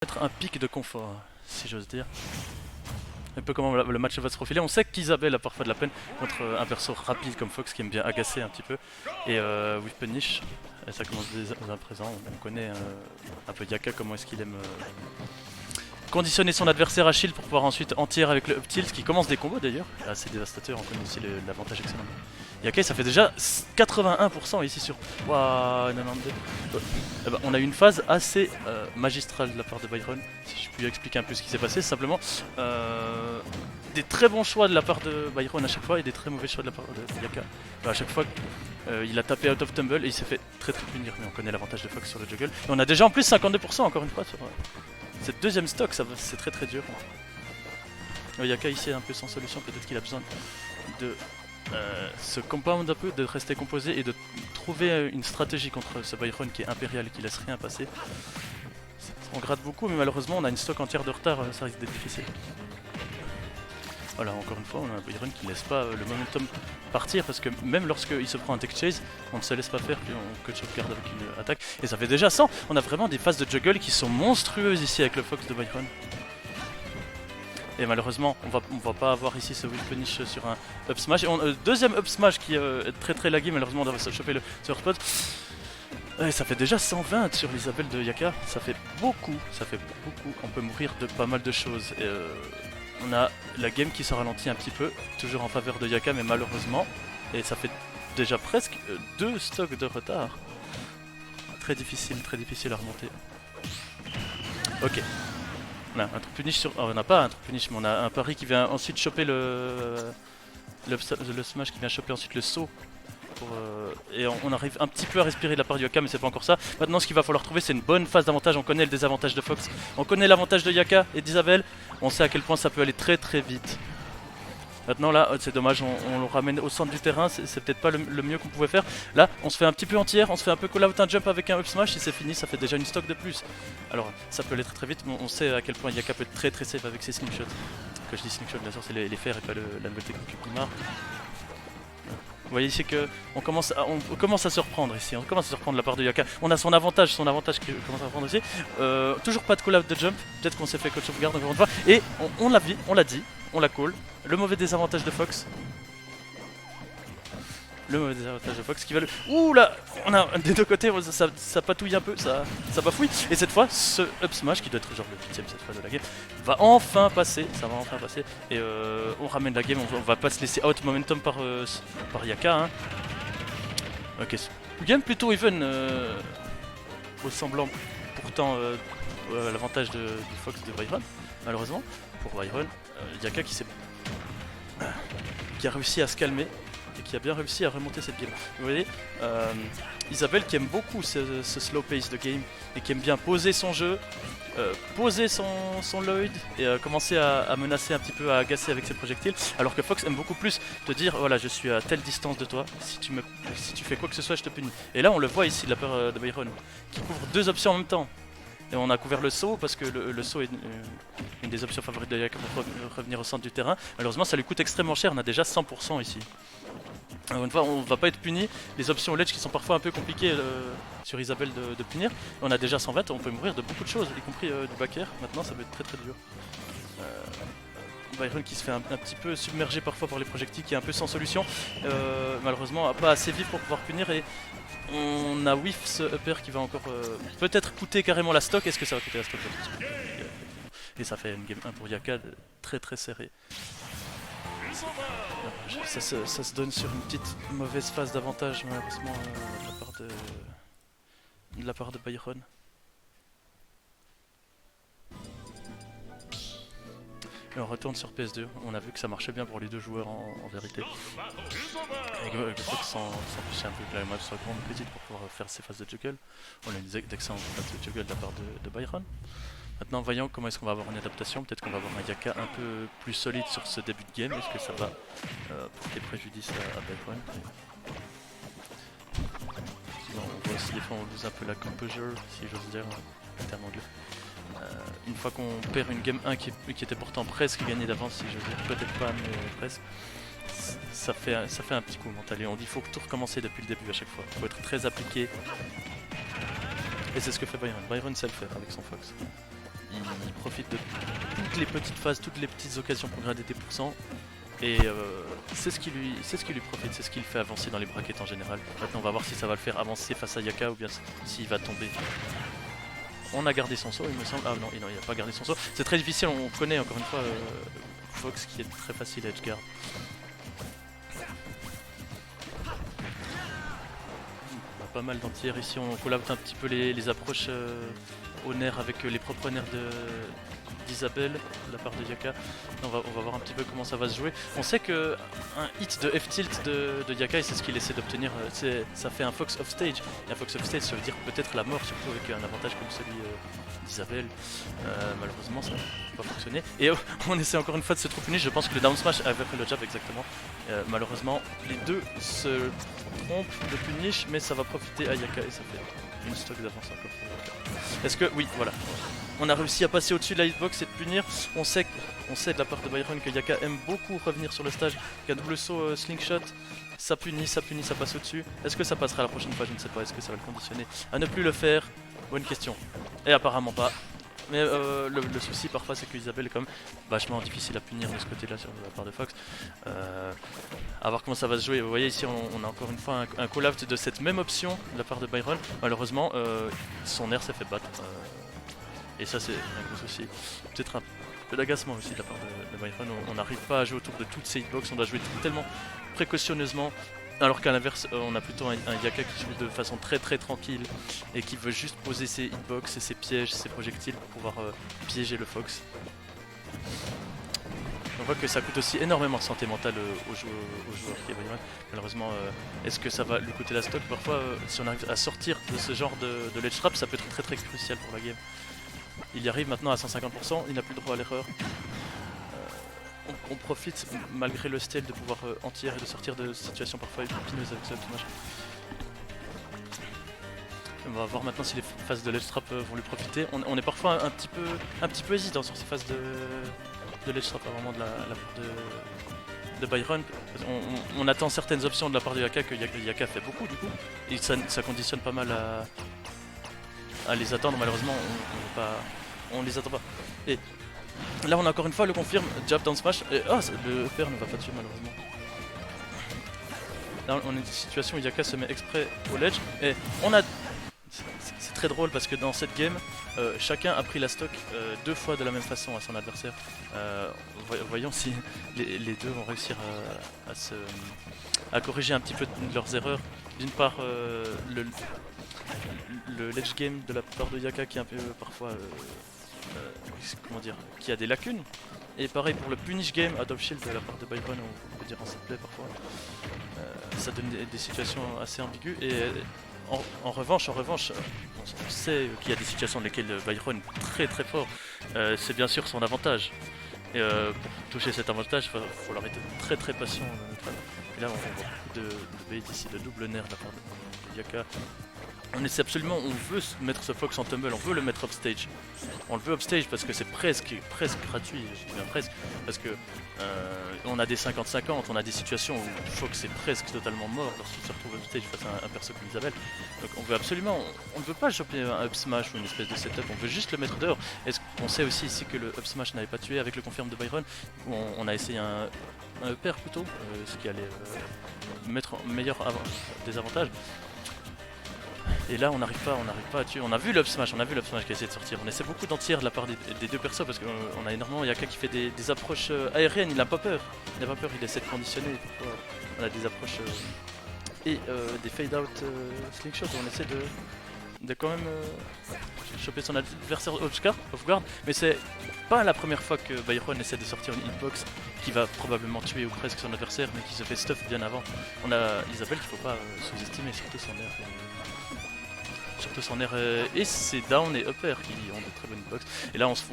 Être un pic de confort, si j'ose dire. Un peu comment le match va se profiler. On sait qu'Isabelle a parfois de la peine contre un perso rapide comme Fox qui aime bien agacer un petit peu. Et with Punish, ça commence dès à présent. On connaît un peu Yaka, comment est-ce qu'il aime conditionner son adversaire à shield pour pouvoir ensuite anti avec le up tilt qui commence des combos d'ailleurs. Assez dévastateur, on connaît aussi l'avantage excellent. Yaka, ça fait déjà 81% ici sur. Waouh, 92. Eh ben, on a eu une phase assez magistrale de la part de Byron. Si je puis expliquer un peu ce qui s'est passé, c'est simplement des très bons choix de la part de Byron à chaque fois et des très mauvais choix de la part de Yaka. À chaque fois, il a tapé out of tumble et il s'est fait très punir. Mais on connaît l'avantage de Fox sur le juggle. Et on a déjà en plus 52% encore une fois sur cette deuxième stock, c'est très dur. Yaka ici est un peu sans solution, peut-être qu'il a besoin de se compound un peu, de rester composé et de trouver une stratégie contre ce Byron qui est impérial et qui laisse rien passer. On gratte beaucoup mais malheureusement on a une stock entière de retard, ça risque d'être difficile. Voilà, encore une fois on a un Byron qui ne laisse pas le momentum partir parce que même lorsqu'il se prend un tech chase, on ne se laisse pas faire puis on que sauvegarde avec une attaque. Et ça fait déjà 100, on a vraiment des phases de juggle qui sont monstrueuses ici avec le Fox de Byron. Et malheureusement, on va pas avoir ici ce whip punish sur un up smash. Et deuxième up smash qui est très laggy, malheureusement on doit choper le surspot. Et ça fait déjà 120 sur l'Isabelle de Yaka, ça fait beaucoup, on peut mourir de pas mal de choses. Et on a la game qui se ralentit un petit peu, toujours en faveur de Yaka, mais malheureusement, et ça fait déjà presque 2 stocks de retard. Très difficile à remonter. Ok. On a un truc punish sur. Oh, on n'a pas un truc punish, mais on a un pari qui vient ensuite choper le smash qui vient choper ensuite le saut. Et on arrive un petit peu à respirer de la part du Yaka, mais c'est pas encore ça. Maintenant, ce qu'il va falloir trouver, c'est une bonne phase d'avantage. On connaît le désavantage de Fox, on connaît l'avantage de Yaka et d'Isabelle. On sait à quel point ça peut aller très vite. Maintenant là, c'est dommage, on le ramène au centre du terrain, c'est peut-être pas le mieux qu'on pouvait faire. Là, on se fait un petit peu entière, on se fait un peu call out un jump avec un up smash et c'est fini, ça fait déjà une stock de plus. Alors, ça peut aller très vite, mais on sait à quel point Yaka peut être très safe avec ses slingshots. Quand je dis slingshot, bien sûr, c'est les fers et pas la nouvelle technique du Kumar. Vous voyez ici qu'on commence à se reprendre ici, on commence à se reprendre de la part de Yaka. On a son avantage qui commence à reprendre ici. Toujours pas de call out de jump, peut-être qu'on s'est fait coach sauvegarde encore une fois. Et on l'a vu, on l'a dit, on la call. Le mauvais désavantage de Fox. Le mauvais désavantage de Fox qui va le... Ouh là, on a des deux côtés, ça patouille un peu, ça bafouille. Et cette fois, ce up smash, qui doit être genre le 8ème cette fois de la game, va enfin passer, ça va enfin passer. Et on ramène la game, on va pas se laisser out momentum par Yaka. Hein. Ok, game plutôt even, au semblant pourtant l'avantage du Fox de Byron, malheureusement. Pour Byron, Yaka qui a réussi à se calmer et qui a bien réussi à remonter cette game. Vous voyez, Isabelle qui aime beaucoup ce slow pace de game et qui aime bien poser son jeu, poser son Lloyd et commencer à menacer un petit peu, à agacer avec ses projectiles, alors que Fox aime beaucoup plus te dire voilà, je suis à telle distance de toi, si tu fais quoi que ce soit je te punis. Et là on le voit ici de la part de Byron qui couvre deux options en même temps. Et on a couvert le saut parce que le saut est une des options favorites de Yaka pour revenir au centre du terrain. Malheureusement ça lui coûte extrêmement cher, on a déjà 100% ici. Encore une fois, on va pas être puni. Les options ledge qui sont parfois un peu compliquées sur Isabelle de punir. On a déjà 120, on peut mourir de beaucoup de choses, y compris du back air. Maintenant ça va être très dur. Byron qui se fait un petit peu submerger parfois par les projectiles, qui est un peu sans solution. Malheureusement pas assez vif pour pouvoir punir et on a whiff ce upper qui va encore peut-être coûter carrément la stock. Est-ce que ça va coûter la stock? Et ça fait une game 1 pour Yaka très serré. Ça se donne sur une petite mauvaise phase d'avantage malheureusement de la part de Byron. Et on retourne sur PS2, on a vu que ça marchait bien pour les deux joueurs en vérité. Et le Fox s'en fichait un peu que la map soit grande ou petite pour pouvoir faire ses phases de juggle. On a une d'excellentes phases de juggle de la part de Byron. Maintenant voyons comment est-ce qu'on va avoir une adaptation, peut-être qu'on va avoir un Yaka un peu plus solide sur ce début de game, est-ce que ça va porter préjudice à Byron. On voit aussi des fois on lose un peu la composure, si j'ose dire, en termes anglais. Une fois qu'on perd une game 1 qui était pourtant presque gagnée d'avance, si j'ose dire, peut-être pas mais presque, ça fait un petit coup mental et on dit qu'il faut tout recommencer depuis le début à chaque fois, il faut être très appliqué. Et c'est ce que fait Byron, Byron sait le faire avec son Fox. profite de toutes les petites phases, toutes les petites occasions pour grader des pourcents. Et c'est ce qui lui profite, c'est ce qui le fait avancer dans les brackets en général. Maintenant on va voir si ça va le faire avancer face à Yaka ou bien s'il va tomber. On a gardé son saut il me semble. Ah non, il n'a pas gardé son saut. C'est très difficile, on connaît encore une fois Fox qui est très facile à edgeguard. On a pas mal d'anti-air ici, on collabore un petit peu les approches au nerf avec les propres nerfs d'Isabelle de la part de Yaka. On va voir un petit peu comment ça va se jouer. On sait que un hit de F-tilt de Yaka, c'est ce qu'il essaie d'obtenir, ça fait un Fox off stage. Et un Fox off stage ça veut dire peut-être la mort, surtout avec un avantage comme celui d'Isabelle. Malheureusement ça n'a pas fonctionné. Et on essaie encore une fois de se trop punir, je pense que le down smash avait fait le jab exactement. Malheureusement les deux se trompent de punish, mais ça va profiter à Yaka et ça fait une stock d'avance encore pour Yaka. Est-ce que, oui voilà. On a réussi à passer au-dessus de la hitbox et de punir. On sait de la part de Byron que Yaka aime beaucoup revenir sur le stage. Qu'un double saut slingshot, ça punit, ça passe au-dessus. Est-ce que ça passera la prochaine fois? Je ne sais pas. Est-ce que ça va le conditionner à ne plus le faire? Bonne question. Et apparemment pas. Mais le souci parfois c'est que Isabelle est quand même vachement difficile à punir de ce côté là sur la part de Fox. À voir comment ça va se jouer. Vous voyez ici on a encore une fois un call-out de cette même option de la part de Byron. Malheureusement son air s'est fait battre. Et ça c'est un gros souci. Peut-être un peu d'agacement aussi de la part de Byron. On n'arrive pas à jouer autour de toutes ces hitbox, on doit jouer tellement précautionneusement. Alors qu'à l'inverse, on a plutôt un Yaka qui joue de façon très tranquille et qui veut juste poser ses hitbox et ses pièges, ses projectiles pour pouvoir piéger le Fox. On voit que ça coûte aussi énormément de santé mentale aux joueurs qui est Byron. Malheureusement, est-ce que ça va lui coûter la stock? Parfois, si on arrive à sortir de ce genre de ledge trap, ça peut être très crucial pour la game. Il y arrive maintenant à 150%, il n'a plus le droit à l'erreur. On profite malgré le steal de pouvoir anti-air et de sortir de situations parfois épineuses avec ce dommage. On va voir maintenant si les phases de ledge trap vont lui profiter. On est parfois un petit peu hésitant sur ces phases de ledge trap vraiment de la part de Byron. On attend certaines options de la part de Yaka que Yaka fait beaucoup du coup. Et ça conditionne pas mal à les attendre. Malheureusement on les attend pas. Et là on a encore une fois le confirme, jab down smash, et le père ne va pas tuer malheureusement. Là on a une situation où Yaka se met exprès au ledge, et on a... C'est très drôle parce que dans cette game, chacun a pris la stock deux fois de la même façon à son adversaire. Voyons si les deux vont réussir à corriger un petit peu leurs erreurs. D'une part le ledge game de la part de Yaka qui est un peu parfois... comment dire, qui a des lacunes. Et pareil pour le punish game à top shield de la part de Byron, on peut dire en simple parfois. Ça donne des situations assez ambiguës. Et en revanche, on sait qu'il y a des situations dans lesquelles Byron est très fort. C'est bien sûr son avantage. Et pour toucher cet avantage, il va falloir être très patient. Et là on voit beaucoup de bait ici, de double nerf de la part de Yaka. On essaie absolument, on veut mettre ce Fox en tumble, on veut le mettre upstage. On le veut upstage parce que c'est presque gratuit, je dis bien presque. Parce que on a des 50-50, on a des situations où Fox est presque totalement mort lorsqu'il se retrouve upstage face à un perso comme Isabelle. Donc on veut absolument, on ne veut pas choper un up smash ou une espèce de setup, on veut juste le mettre dehors. On sait aussi ici que le up smash n'avait pas tué avec le confirme de Byron, où on a essayé un upper plutôt, ce qui allait mettre en meilleur désavantage. Et là on n'arrive pas à tuer. On a vu l'up smash qui a essayé de sortir. On essaie beaucoup d'en tirer de la part des deux persos parce qu'on a énormément Yaka qui fait des approches aériennes, il n'a pas peur. Il essaie de conditionner. Parfois, on a des approches et des fade out slingshot. On essaie de quand même choper son adversaire off guard. Mais c'est pas la première fois que Byron essaie de sortir une hitbox qui va probablement tuer ou presque son adversaire mais qui se fait stuff bien avant. On a Isabelle qu'il faut pas sous-estimer, surtout son air. Surtout son air et ses down et upper qui ont de très bonnes hitbox. Et là on se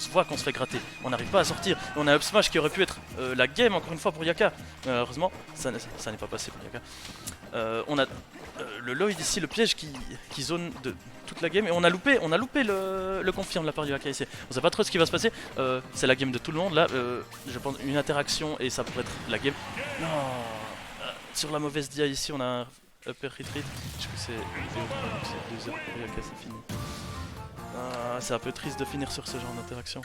voit qu'on se fait gratter. On n'arrive pas à sortir. Et on a up smash qui aurait pu être la game encore une fois pour Yaka. Malheureusement ça n'est pas passé pour Yaka. On a le Lloyd ici, le piège qui zone de toute la game. Et on a loupé le confirme de la part du Yaka ici. On sait pas trop ce qui va se passer. C'est la game de tout le monde. Là je pense une interaction et ça pourrait être la game. Non. Sur la mauvaise dia ici on a un upper retreat, je crois que c'est 2-0 pour Yaka, c'est fini. C'est un peu triste de finir sur ce genre d'interaction.